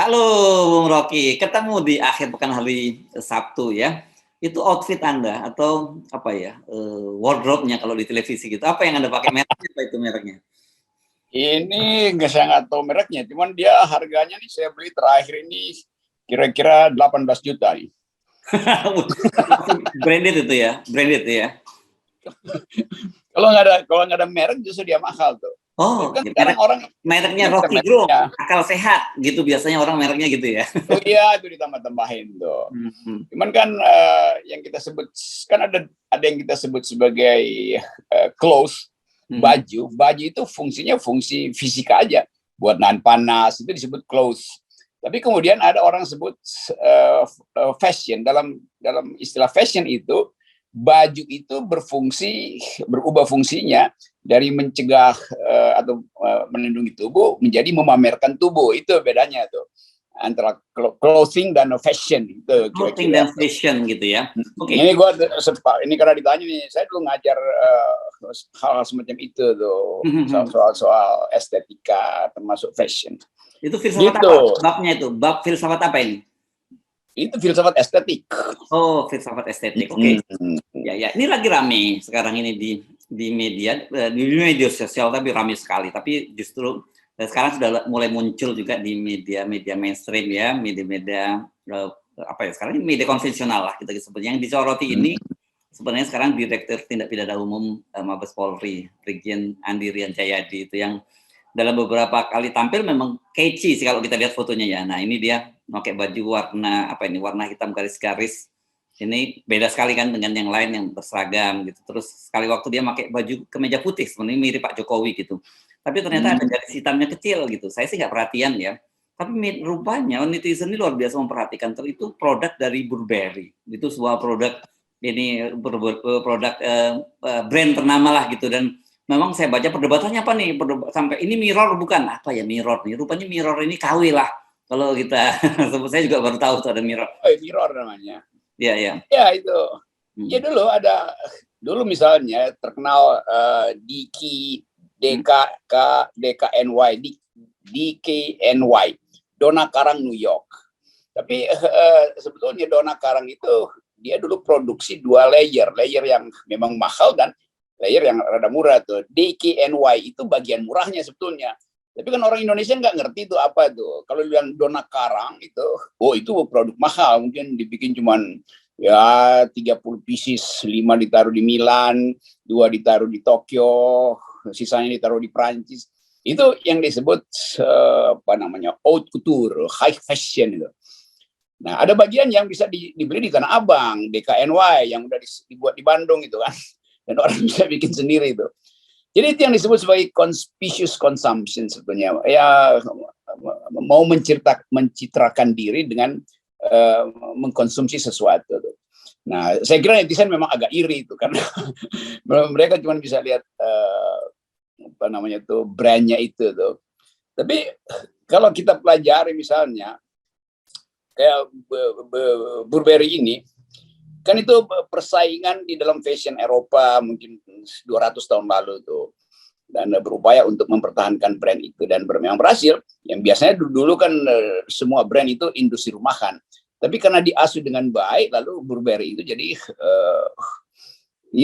Halo Bung Rocky, ketemu di akhir pekan hari Sabtu ya. Itu outfit Anda atau apa ya, wardrobe-nya kalau di televisi gitu, apa yang Anda pakai, mereknya apa itu mereknya? Ini saya nggak tahu mereknya, cuman dia harganya nih saya beli terakhir ini kira-kira 18 juta nih. Branded itu ya, branded ya. Kalau nggak ada merek justru dia mahal tuh. Oh, Kan sekarang orang mereknya minta Rocky Group, mereknya. akal sehat gitu biasanya orang mereknya gitu ya. Oh iya, itu ditambah-tambahin tuh. Cuman kan yang kita sebut kan ada yang kita sebut sebagai clothes, baju. Baju itu fungsinya fungsi fisika aja, buat nahan panas, itu disebut clothes. Tapi kemudian ada orang sebut fashion. Dalam istilah fashion itu, baju itu berubah fungsinya dari mencegah atau melindungi tubuh menjadi memamerkan tubuh. Itu bedanya tuh antara clothing dan fashion itu kira-kira. Clothing dan fashion gitu ya. Oke. Ini karena ditanya nih, saya dulu ngajar hal semacam itu tuh, soal estetika termasuk fashion. Itu filsafat gitu. Apa? Babnya itu, bab filsafat apa ini? Itu filsafat estetik. Oh, filsafat estetik. Oke. Ya. Ini lagi rame sekarang ini di media sosial, tapi rame sekali. Tapi justru sekarang sudah mulai muncul juga di media mainstream ya, media apa ya sekarang ini media konvensional lah kita sebut. Yang disoroti ini sebenarnya sekarang Direktur Tindak Pidana Umum Mabes Polri, Brigjen Andi Rian Jayadi, itu yang dalam beberapa kali tampil memang catchy sih kalau kita lihat fotonya ya. Nah, ini dia pakai baju warna hitam garis-garis. Ini beda sekali kan dengan yang lain yang berseragam gitu. Terus sekali waktu dia pakai baju kemeja putih, sebenarnya mirip Pak Jokowi gitu. Tapi ternyata ada garis hitamnya kecil gitu. Saya sih nggak perhatian ya. Tapi rupanya netizen ini luar biasa memperhatikan. Itu produk dari Burberry. Itu sebuah produk brand ternama lah gitu. Dan memang saya baca perdebatannya apa nih, sampai ini mirror bukan, apa ya mirror nih, rupanya mirror ini KW lah kalau kita sebut. Saya juga baru tahu tuh ada mirror. Mirror namanya. Ya itu. Ya dulu misalnya terkenal DKNY, Dona Karang New York. Tapi sebetulnya Dona Karang itu dia dulu produksi 2 layer yang memang mahal dan layer yang rada murah tuh. DKNY itu bagian murahnya sebetulnya. Tapi kan orang Indonesia nggak ngerti itu apa tuh. Kalau bilang Dona Karang itu, itu produk mahal. Mungkin dibikin cuman ya 30 pieces, 5 ditaruh di Milan, 2 ditaruh di Tokyo, sisanya ditaruh di Prancis. Itu yang disebut haute couture, high fashion itu. Nah, ada bagian yang bisa dibeli di Tanah Abang, DKNY yang udah dibuat di Bandung itu kan. Dan orang bisa bikin sendiri itu. Jadi itu yang disebut sebagai conspicuous consumption sebetulnya. Ya mau mencitrakan diri dengan mengkonsumsi sesuatu. Nah, saya kira netizen memang agak iri itu karena mereka cuma bisa lihat brandnya itu tuh. Tapi kalau kita pelajari misalnya kayak Burberry ini, kan itu persaingan di dalam fashion Eropa mungkin 200 tahun lalu tuh, dan berupaya untuk mempertahankan brand itu dan memang berhasil. Yang biasanya dulu kan semua brand itu industri rumahan, tapi karena diasuh dengan baik, lalu Burberry itu jadi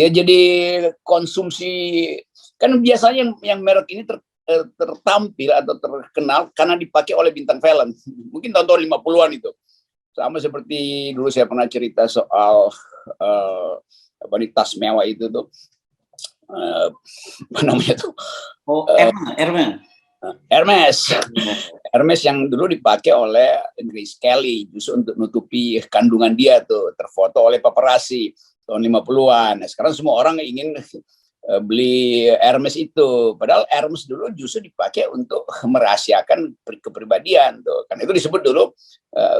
jadi konsumsi. Kan biasanya yang merek ini tertampil atau terkenal karena dipakai oleh bintang film, mungkin tahun-tahun 50-an itu. Sama seperti dulu saya pernah cerita soal tas mewah itu tuh, apa namanya tuh? Hermes yang dulu dipakai oleh Grace Kelly justru untuk nutupi kandungan dia tuh, terfoto oleh paparazzi tahun 50-an. Nah, sekarang semua orang ingin beli Hermes itu, padahal Hermes dulu justru dipakai untuk merahasiakan kepribadian tuh. Kan itu disebut dulu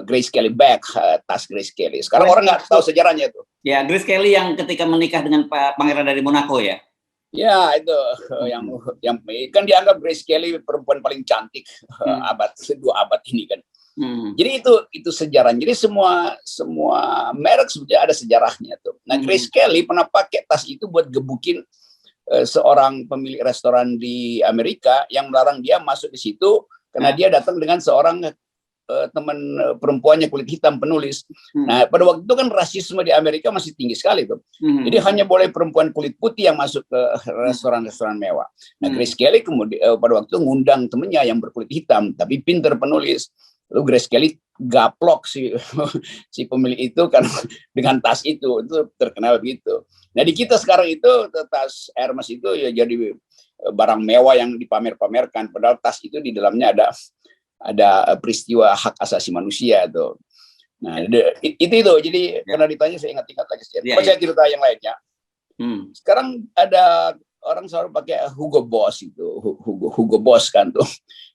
Grace Kelly bag, tas Grace Kelly. Sekarang orang nggak tahu sejarahnya tuh. Ya, Grace Kelly yang ketika menikah dengan pangeran dari Monaco ya. Ya, itu yang kan dianggap Grace Kelly perempuan paling cantik dua abad ini kan. Jadi itu sejarahnya. Jadi semua merek sebetulnya ada sejarahnya tuh. Nah, Grace Kelly pernah pakai tas itu buat gebukin seorang pemilik restoran di Amerika yang melarang dia masuk di situ karena dia datang dengan seorang teman perempuannya kulit hitam penulis. Nah, pada waktu itu kan rasisme di Amerika masih tinggi sekali tuh. Jadi hanya boleh perempuan kulit putih yang masuk ke restoran-restoran mewah. Nah, Grace Kelly kemudian pada waktu itu ngundang temennya yang berkulit hitam tapi pinter penulis. Lalu Grace Kelly gaplok si pemilik itu kan dengan tas itu terkenal begitu. Nah, di kita sekarang itu tas Hermes itu ya jadi barang mewah yang dipamer-pamerkan, padahal tas itu di dalamnya ada peristiwa hak asasi manusia tuh. Nah, itu jadi karena ditanya saya ingat-ingat lagi sih. Saya cerita yang lainnya. Sekarang ada orang selalu pakai Hugo Boss itu, Hugo Boss kan tuh.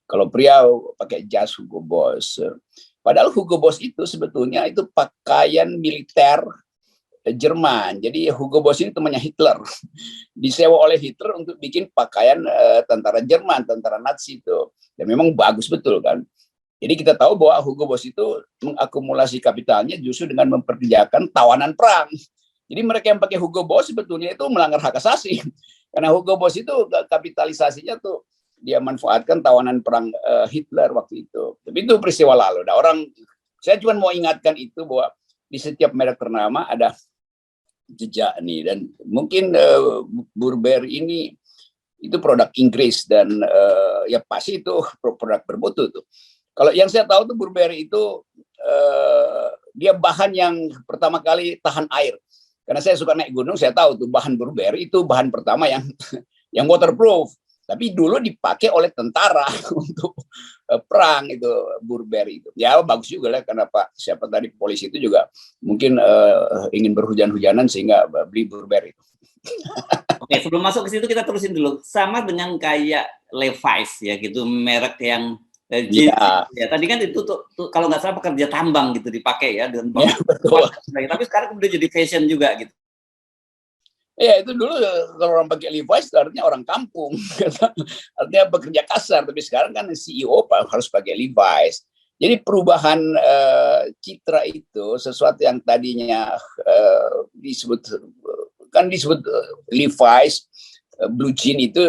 Kalau pria pakai jas Hugo Boss. Padahal Hugo Boss itu sebetulnya itu pakaian militer Jerman. Jadi Hugo Boss ini temannya Hitler. Disewa oleh Hitler untuk bikin pakaian tentara Jerman, tentara Nazi itu. Dan memang bagus betul kan. Jadi kita tahu bahwa Hugo Boss itu mengakumulasi kapitalnya justru dengan memperkerjakan tawanan perang. Jadi mereka yang pakai Hugo Boss sebetulnya itu melanggar hak asasi. Karena Hugo Boss itu kapitalisasinya tuh dia manfaatkan tawanan perang Hitler waktu itu. Tapi itu peristiwa lalu. Nah, saya cuma mau ingatkan itu bahwa di setiap merek ternama ada jejak nih, dan mungkin Burberry ini itu produk Inggris dan ya pasti itu produk bermutu tuh. Kalau yang saya tahu tuh Burberry itu dia bahan yang pertama kali tahan air. Karena saya suka naik gunung, saya tahu tuh bahan Burberry itu bahan pertama yang waterproof. Tapi dulu dipakai oleh tentara untuk perang itu Burberry itu. Ya bagus juga lah, karena siapa tadi polisi itu juga mungkin ingin berhujan-hujanan sehingga beli Burberry. Oke, sebelum masuk ke situ kita terusin dulu. Sama dengan kayak Levi's ya gitu, merek yang jeans. Ya, tadi kan itu tuh kalau nggak salah pekerja tambang gitu dipakai ya, dan betul. Tapi sekarang udah jadi fashion juga gitu. Ya itu dulu kalau orang pakai Levi's artinya orang kampung, artinya pekerja kasar. Tapi sekarang kan CEO harus pakai Levi's. Jadi perubahan citra itu sesuatu yang tadinya disebut Levi's, blue jean itu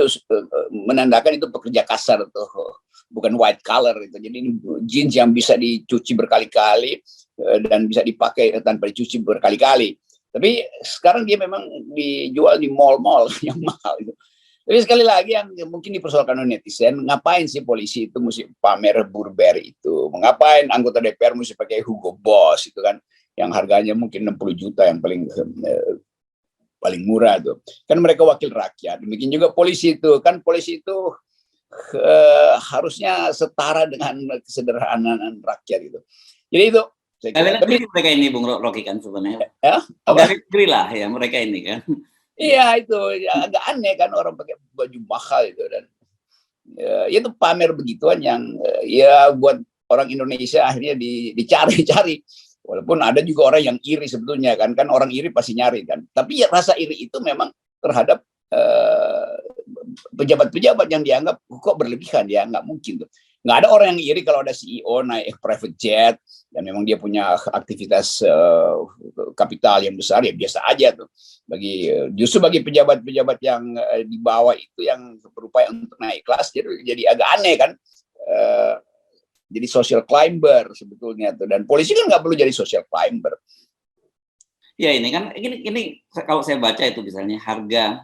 menandakan itu pekerja kasar tuh, bukan white collar itu. Jadi ini jeans yang bisa dicuci berkali-kali dan bisa dipakai tanpa dicuci berkali-kali. Tapi sekarang dia memang dijual di mall-mall yang mahal itu. Tapi sekali lagi yang mungkin dipersoalkan oleh netizen, ngapain sih polisi itu mesti pamer Burberry itu? Mengapain anggota DPR mesti pakai Hugo Boss itu kan, yang harganya mungkin 60 juta yang paling murah tuh. Kan mereka wakil rakyat. Demikian juga polisi itu. Kan polisi itu harusnya setara dengan kesederhanaan rakyat gitu. Jadi itu tapi mereka ini Bung Rocky kan sebenarnya. Ya, dari lah ya mereka ini kan. Iya itu agak aneh kan orang pakai baju mahal itu, dan itu pamer begituan yang ya buat orang Indonesia akhirnya dicari-cari. Walaupun ada juga orang yang iri sebetulnya kan orang iri pasti nyari kan. Tapi ya rasa iri itu memang terhadap pejabat-pejabat yang dianggap kok berlebihan, ya nggak mungkin tuh. Nggak ada orang yang iri kalau ada CEO naik private jet dan memang dia punya aktivitas kapital yang besar, ya biasa aja tuh. Justru bagi pejabat-pejabat yang di bawah itu yang berupaya untuk naik kelas, jadi agak aneh kan. Jadi social climber sebetulnya tuh, dan polisi kan nggak perlu jadi social climber. Ya ini kan ini kalau saya baca itu misalnya harga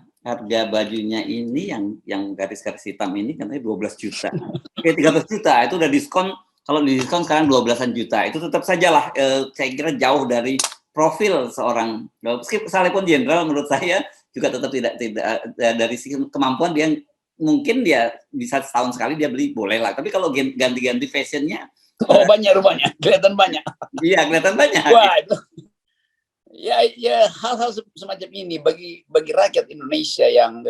bajunya ini yang garis-garis hitam ini katanya 12 juta. Oke, 13 juta itu udah diskon. Kalau di diskon sekarang 12-an juta. Itu tetap saja lah saya kira jauh dari profil seorang, sekalipun jenderal menurut saya juga tetap tidak dari sisi kemampuan dia, mungkin dia bisa setahun sekali dia beli boleh lah. Tapi kalau ganti-ganti fashionnya banyak rupanya, kelihatan banyak. Iya, kelihatan banyak. Wah, itu. Ya hal-hal semacam ini bagi rakyat Indonesia yang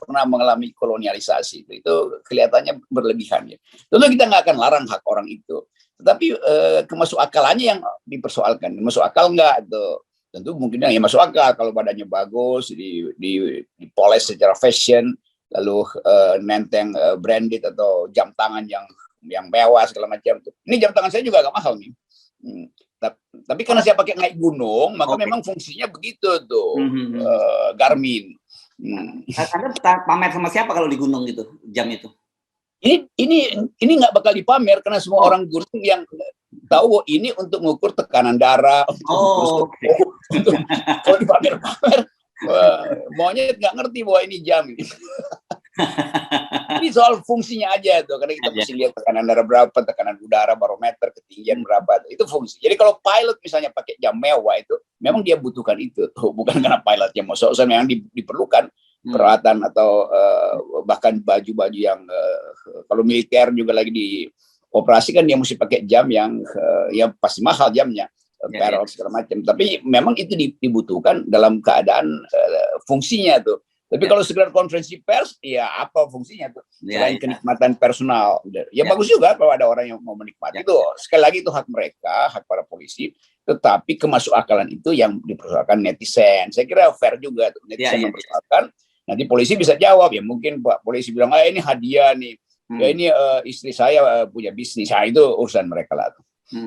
pernah mengalami kolonialisasi itu kelihatannya berlebihan ya. Tentu kita nggak akan larang hak orang itu, tetapi kemasuk akalannya yang dipersoalkan. Masuk akal nggak itu? Tentu mungkin yang masuk akal kalau badannya bagus, dipoles secara fashion, lalu nenteng branded atau jam tangan yang mewah segala macam. Ini jam tangan saya juga agak mahal nih. Tapi karena saya pakai naik gunung, maka memang fungsinya begitu tuh. Garmin. Anda pamer sama siapa kalau di gunung gitu jam itu? Ini nggak bakal dipamer karena semua orang gunung yang tahu ini untuk mengukur tekanan darah, untuk mengukur suhu. Kalau dipamer-pamer, monyet nggak ngerti bahwa ini jam. Ini soal fungsinya aja tuh, karena kita mesti lihat tekanan darah berapa, tekanan udara, barometer, ketinggian berapa, itu fungsi. Jadi kalau pilot misalnya pakai jam mewah itu, memang dia butuhkan itu, bukan karena pilotnya mau sok-sok, memang diperlukan peralatan atau bahkan baju-baju yang kalau militer juga lagi di operasi kan dia mesti pakai jam yang ya pasti mahal jamnya, peril segala macam. Tapi memang itu dibutuhkan dalam keadaan fungsinya tuh. Tapi kalau sekedar konferensi pers, ya apa fungsinya tuh? Selain kenikmatan personal. Ya bagus juga kalau ada orang yang mau menikmati itu. Sekali lagi itu hak mereka, hak para polisi. Tetapi kemasuk akalan itu yang dipersoalkan netizen. Saya kira fair juga tuh. Netizen mempersoalkan. Nanti polisi bisa jawab. Ya mungkin Pak polisi bilang, ini hadiah nih. Ya ini istri saya punya bisnis. Nah, itu urusan mereka lah.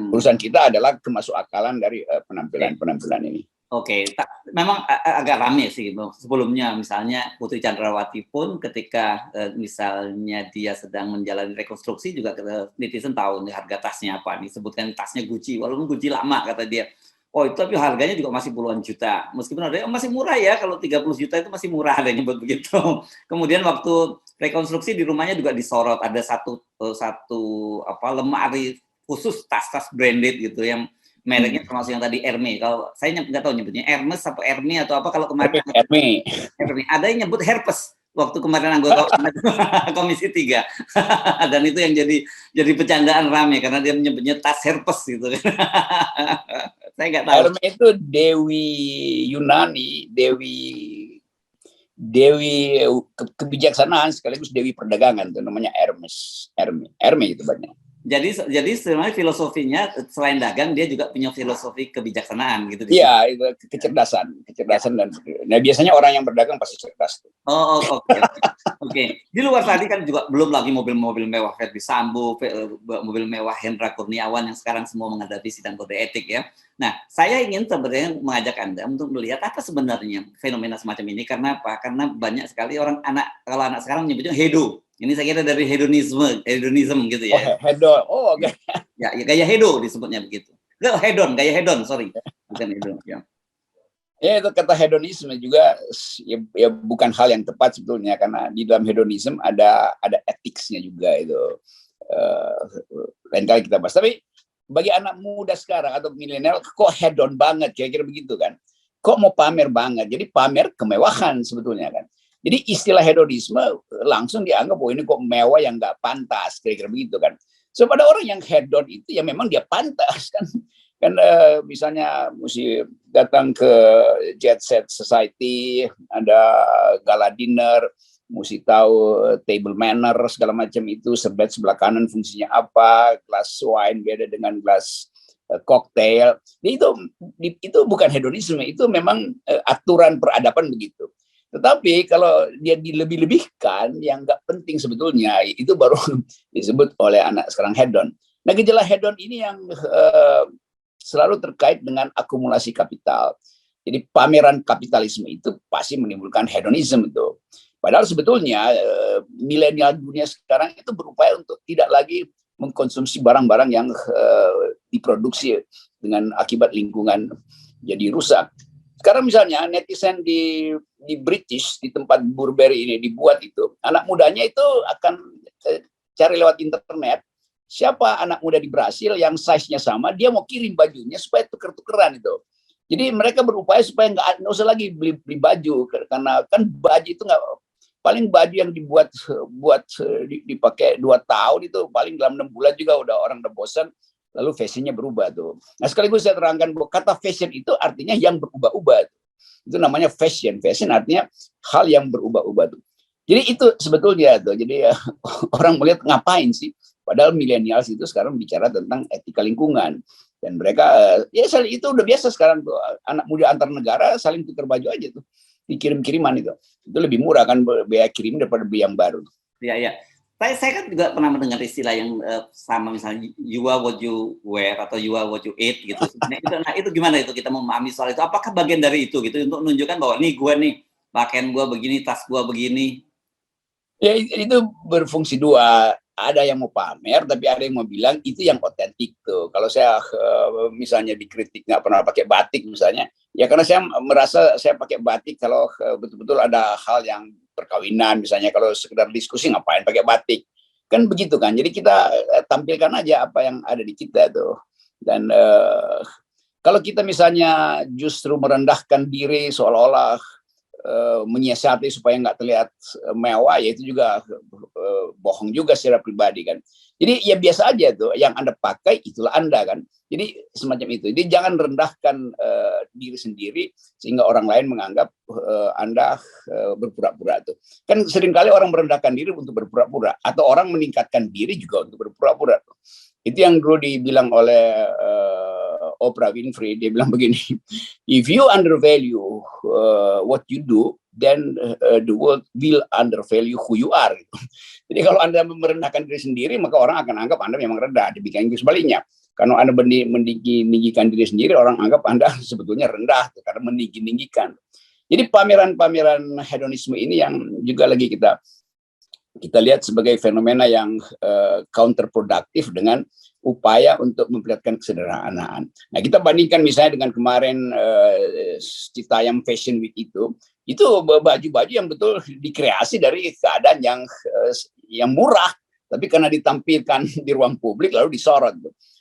Urusan kita adalah kemasuk akalan dari penampilan ini. Oke, memang agak rame sih gitu. Sebelumnya misalnya Putri Chandrawati pun ketika misalnya dia sedang menjalani rekonstruksi juga netizen tahu nih harga tasnya apa. Disebutkan tasnya Gucci, walaupun Gucci lama kata dia. Oh itu tapi harganya juga masih puluhan juta. Meskipun ada masih murah ya, kalau 30 juta itu masih murah, ada yang nyebut begitu. Kemudian waktu rekonstruksi di rumahnya juga disorot, ada satu lemari khusus tas-tas branded gitu yang mereknya termasuk yang tadi Hermes. Kalau saya nggak tahu nyebutnya Hermes atau Hermes atau apa, kalau kemarin Hermes. Ada yang nyebut Herpes waktu kemarin anggota Komisi 3. Dan itu yang jadi bercandaan rame karena dia menyebutnya tas Herpes gitu. Saya nggak tahu. Hermes itu dewi Yunani, dewi kebijaksanaan sekaligus dewi perdagangan, itu namanya Hermes itu banyak. Jadi sebenarnya filosofinya selain dagang dia juga punya filosofi kebijaksanaan gitu. Iya, itu kecerdasan dan biasanya orang yang berdagang pasti cerdas. Oke. Di luar tadi kan juga belum lagi mobil-mobil mewah Verdi Sambo, mobil mewah Hendra Kurniawan yang sekarang semua menghadapi sidang kode etik ya. Nah, saya ingin sebenarnya mengajak Anda untuk melihat apa sebenarnya fenomena semacam ini. Karena apa? Karena banyak sekali kalau anak sekarang menyebutnya hedo. Ini saya kira dari hedonism gitu ya. Hedon. Okay. Ya, gaya hedo disebutnya begitu. Gaya hedon, sorry. Bukan hedon, ya. Ya, itu kata hedonisme juga ya bukan hal yang tepat sebetulnya, karena di dalam hedonisme ada etiknya juga itu. Lain kali kita bahas. Tapi bagi anak muda sekarang atau milenial kok hedon banget, kira-kira begitu kan. Kok mau pamer banget. Jadi pamer kemewahan sebetulnya kan. Jadi istilah hedonisme langsung dianggap ini kok mewah yang nggak pantas, kira-kira begitu kan. So pada orang yang hedon itu ya memang dia pantas kan. Misalnya mesti datang ke jet set society, ada gala dinner, mesti tahu table manner segala macam itu, sebelah kanan fungsinya apa, gelas wine beda dengan gelas cocktail. Itu bukan hedonisme, itu memang aturan peradaban begitu. Tetapi kalau dia dilebih-lebihkan yang nggak penting sebetulnya, itu baru disebut oleh anak sekarang hedon. Nah, gejala hedon ini yang selalu terkait dengan akumulasi kapital. Jadi pameran kapitalisme itu pasti menimbulkan hedonisme itu. Padahal sebetulnya milenial dunia sekarang itu berupaya untuk tidak lagi mengkonsumsi barang-barang yang diproduksi dengan akibat lingkungan jadi rusak. Sekarang misalnya netizen di British, di tempat Burberry ini dibuat itu, anak mudanya itu akan cari lewat internet, siapa anak muda di Brasil yang size-nya sama, dia mau kirim bajunya supaya tuker-tukeran itu. Jadi mereka berupaya supaya nggak usah lagi beli baju, karena kan baju itu nggak, paling baju yang dipakai 2 tahun itu paling dalam 6 bulan juga orang udah bosan. Lalu fashionnya berubah tuh. Nah, sekaligus saya terangkan bahwa kata fashion itu artinya yang berubah-ubah. Itu namanya fashion. Fashion artinya hal yang berubah-ubah tuh. Jadi itu sebetulnya tuh. Jadi orang melihat ngapain sih? Padahal millennials itu sekarang bicara tentang etika lingkungan. Dan mereka ya itu udah biasa sekarang tuh. Anak muda antar negara saling tukar baju aja tuh. Dikirim-kiriman itu. Itu lebih murah kan biaya kirim daripada beli yang baru. Iya, iya. Saya kan juga pernah mendengar istilah yang sama, misalnya you are what you wear atau you are what you eat gitu. Nah itu gimana itu kita memahami soal itu? Apakah bagian dari itu gitu untuk menunjukkan bahwa nih gue nih pakaian gue begini, tas gue begini? Ya itu berfungsi dua. Ada yang mau pamer, tapi ada yang mau bilang itu yang otentik tuh. Kalau kalau saya misalnya dikritik nggak pernah pakai batik misalnya, ya karena saya merasa saya pakai batik kalau betul-betul ada hal yang perkawinan misalnya, kalau sekedar diskusi ngapain pakai batik, kan begitu kan. Jadi kita tampilkan aja apa yang ada di kita tuh. Dan kalau kita misalnya justru merendahkan diri seolah-olah menyiasati supaya nggak terlihat mewah, ya itu juga bohong juga secara pribadi kan. Jadi ya biasa aja tuh, yang Anda pakai itulah Anda kan. Jadi semacam itu. Jadi jangan rendahkan diri sendiri sehingga orang lain menganggap Anda berpura-pura tuh. Kan seringkali orang merendahkan diri untuk berpura-pura, atau orang meningkatkan diri juga untuk berpura-pura tuh. Itu yang dulu dibilang oleh Oprah Winfrey. Dia bilang begini, if you undervalue what you do, then the world will undervalue who you are. Jadi kalau Anda merendahkan diri sendiri, maka orang akan anggap Anda memang rendah. Demikian sebaliknya. Kalau Anda meninggikan diri sendiri, orang anggap Anda sebetulnya rendah karena meninggikan. Jadi pameran-pameran hedonisme ini yang juga lagi kita lihat sebagai fenomena yang counterproductive dengan upaya untuk memperlihatkan kesederhanaan. Nah, kita bandingkan misalnya dengan kemarin Citayam Fashion Week itu baju-baju yang betul dikreasi dari keadaan yang murah, tapi karena ditampilkan di ruang publik lalu disorot.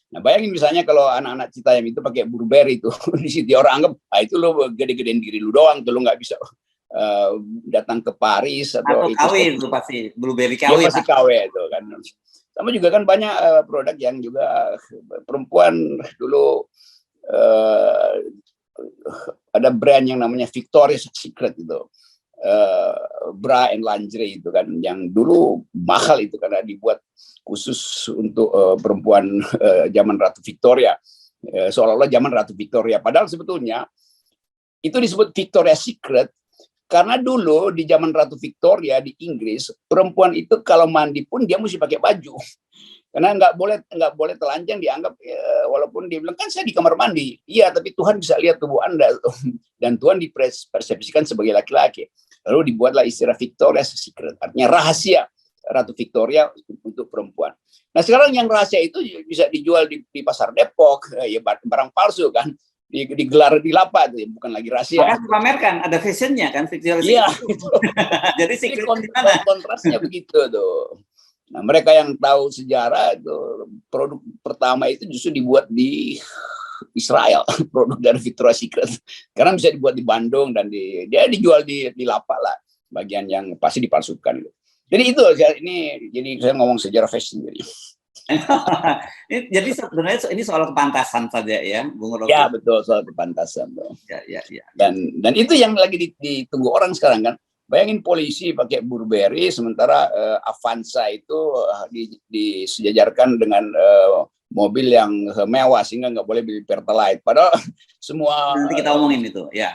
Nah, bayangin misalnya kalau anak-anak Citayam itu pakai Burberry itu, di situ orang anggap, itu lo gede-gedein diri lu doang, tuh lo nggak bisa datang ke Paris atau KW itu pasti Burberry KW. Ya, pasti KW itu kan. Sama juga kan banyak produk yang juga perempuan dulu ada brand yang namanya Victoria's Secret itu, bra and lingerie itu kan, yang dulu mahal itu karena dibuat khusus untuk perempuan zaman Ratu Victoria, seolah-olah zaman Ratu Victoria, padahal sebetulnya itu disebut Victoria's Secret karena dulu di zaman Ratu Victoria di Inggris, perempuan itu kalau mandi pun dia mesti pakai baju, karena nggak boleh telanjang, dianggap walaupun dia bilang kan saya di kamar mandi, iya tapi Tuhan bisa lihat tubuh Anda dan Tuhan dipersepsikan sebagai laki-laki. Lalu dibuatlah istilah Victoria's Secret, artinya rahasia Ratu Victoria untuk perempuan. Nah sekarang yang rahasia itu bisa dijual di pasar Depok, ya barang palsu kan. Digelar di lapak itu, bukan lagi rahasia. Maka dipamerkan, ada fashionnya kan, Iya. Jadi kontrasnya begitu tuh. Nah, mereka yang tahu sejarah itu, produk pertama itu justru dibuat di Israel, produk dari Victoria's Secret. Karena bisa dibuat di Bandung dan dia dijual di lapak lah, bagian yang pasti dipalsukan. Jadi itu jadi saya ngomong sejarah fashion jadi. Jadi sebenarnya ini soal kepantasan saja ya, Bung Rocky. Ya betul, soal kepantasan. Ya. Dan itu yang lagi ditunggu orang sekarang kan. Bayangin polisi pakai Burberry, sementara Avanza itu disejajarkan dengan mobil yang mewah sehingga nggak boleh beli Pertalite. Padahal semua nanti kita omongin itu, ya.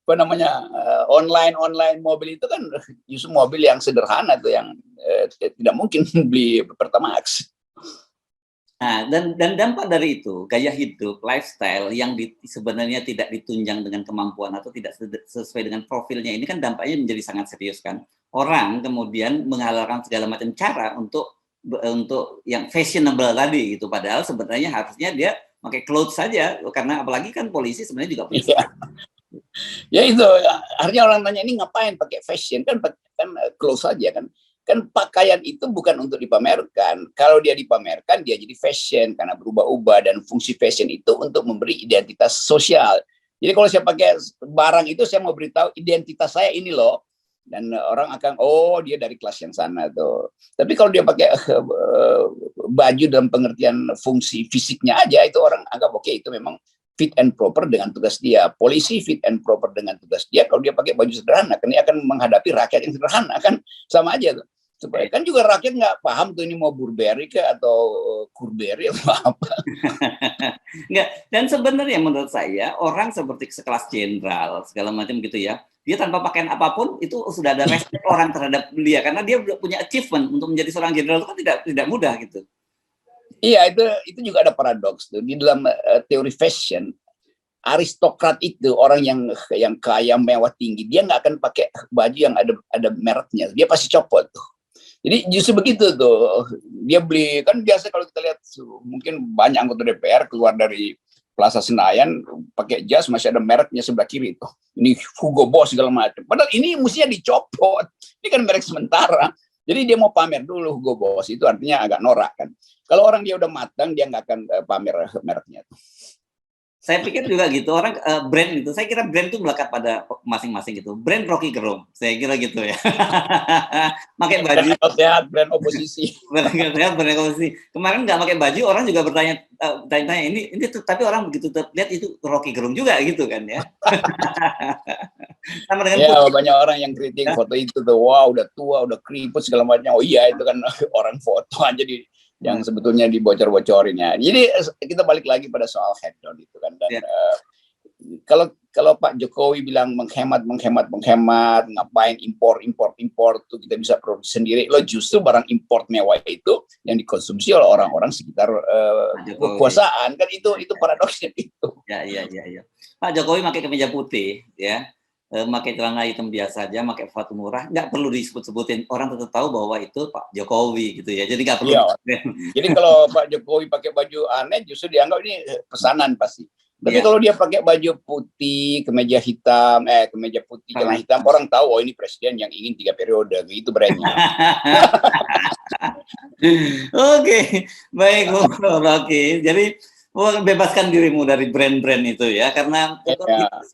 Apa namanya online mobil itu kan justru mobil yang sederhana tuh, yang tidak mungkin beli Pertamax. Nah, dan dampak dari itu gaya hidup, lifestyle yang sebenarnya tidak ditunjang dengan kemampuan atau tidak sesuai dengan profilnya, ini kan dampaknya menjadi sangat serius kan. Orang kemudian menghalalkan segala macam cara untuk yang fashionable tadi gitu, padahal sebenarnya harusnya dia pakai clothes saja, karena apalagi kan polisi sebenarnya juga punya. Ya itu artinya orang tanya ini ngapain pakai fashion, kan clothes saja kan pakaian itu bukan untuk dipamerkan. Kalau dia dipamerkan dia jadi fashion karena berubah-ubah, dan fungsi fashion itu untuk memberi identitas sosial. Jadi kalau saya pakai barang itu saya mau beritahu identitas saya ini loh, dan orang akan dia dari kelas yang sana tuh. Tapi kalau dia pakai baju dalam pengertian fungsi fisiknya aja, itu orang anggap oke, itu memang fit and proper dengan tugas dia. Polisi fit and proper dengan tugas dia kalau dia pakai baju sederhana, kan dia akan menghadapi rakyat yang sederhana, kan sama aja tuh. Supaya kan juga rakyat nggak paham tuh ini mau Burberry ke atau Kurberry atau apa. Nggak. Dan sebenarnya menurut saya orang seperti sekelas jenderal segala macam gitu ya, dia tanpa pakaian apapun itu sudah ada respect orang terhadap dia, karena dia punya achievement untuk menjadi seorang jenderal itu kan tidak mudah gitu. Iya, itu juga ada paradoks tuh di dalam teori fashion. Aristokrat itu orang yang kaya, mewah, tinggi, dia nggak akan pakai baju yang ada mereknya, dia pasti copot tuh. Jadi justru begitu tuh, dia beli, kan biasa kalau kita lihat mungkin banyak anggota DPR keluar dari Plaza Senayan pakai jas masih ada mereknya sebelah kiri tuh. Ini Hugo Boss segala macam. Padahal ini mestinya dicopot. Ini kan merek sementara. Jadi dia mau pamer dulu Hugo Boss, itu artinya agak norak kan. Kalau orang dia udah matang, dia nggak akan pamer mereknya. Saya pikir juga gitu, orang brand itu, saya kira brand itu melekat pada masing-masing gitu. Brand Rocky Gerung, saya kira gitu ya. Pakai baju sehat, brand oposisi. brand sehat, brand oposisi. Kemarin nggak pakai baju, orang juga bertanya, tanya ini tapi orang begitu lihat itu Rocky Gerung juga gitu kan ya. Sama dengan ya, banyak orang yang kritik foto itu tuh, wah udah tua, udah keriput segala macam. Oh iya, itu kan orang foto aja yang sebetulnya dibocor-bocorin ya. Jadi kita balik lagi pada soal head down itu kan. Dan kalau Pak Jokowi bilang menghemat, ngapain impor tuh kita bisa produksi sendiri. Lo justru barang impor mewah itu yang dikonsumsi oleh orang-orang sekitar kekuasaan kan, itu paradoksnya itu. Ya. Pak Jokowi pakai kemeja putih ya. Pakai celana hitam biasa aja, pakai sepatu murah, nggak perlu disebut-sebutin, orang tetap tahu bahwa itu Pak Jokowi gitu ya. Jadi nggak perlu. Jadi kalau Pak Jokowi pakai baju aneh, justru dianggap ini pesanan pasti. Tapi kalau dia pakai baju putih, kemeja putih, celana hitam, orang tahu, oh ini presiden yang ingin 3 periode, gitu brandnya. Oke, baik Bung Rocky. Jadi bebaskan dirimu dari brand-brand itu ya, karena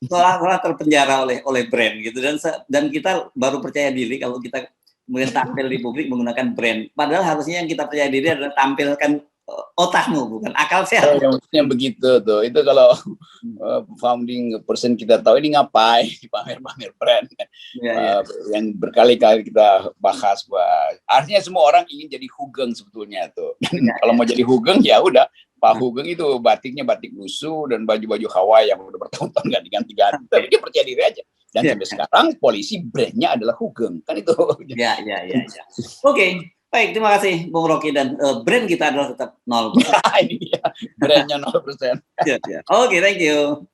seolah-olah terpenjara oleh brand gitu, dan kita baru percaya diri kalau kita kemudian tampil di publik menggunakan brand. Padahal harusnya yang kita percaya diri adalah tampilkan otakmu, bukan akal sehat. Maksudnya begitu tuh. Itu kalau founding person kita tahu ini ngapain pamer-pamer brand kan. Yang berkali-kali kita bahas, artinya semua orang ingin jadi hugeng sebetulnya tuh. Kalau mau jadi hugeng ya udah, Pak Hugeng itu batiknya batik lusuh dan baju-baju Hawaii yang udah bertahun-tahun nggak diganti-ganti. Tapi dia percaya diri aja. Dan sampai sekarang polisi brandnya adalah Hugeng, kan itu. Ya. Oke, baik, terima kasih Bung Rocky, dan brand kita adalah tetap 0%. Ini dia, brandnya 0%. Oke, thank you.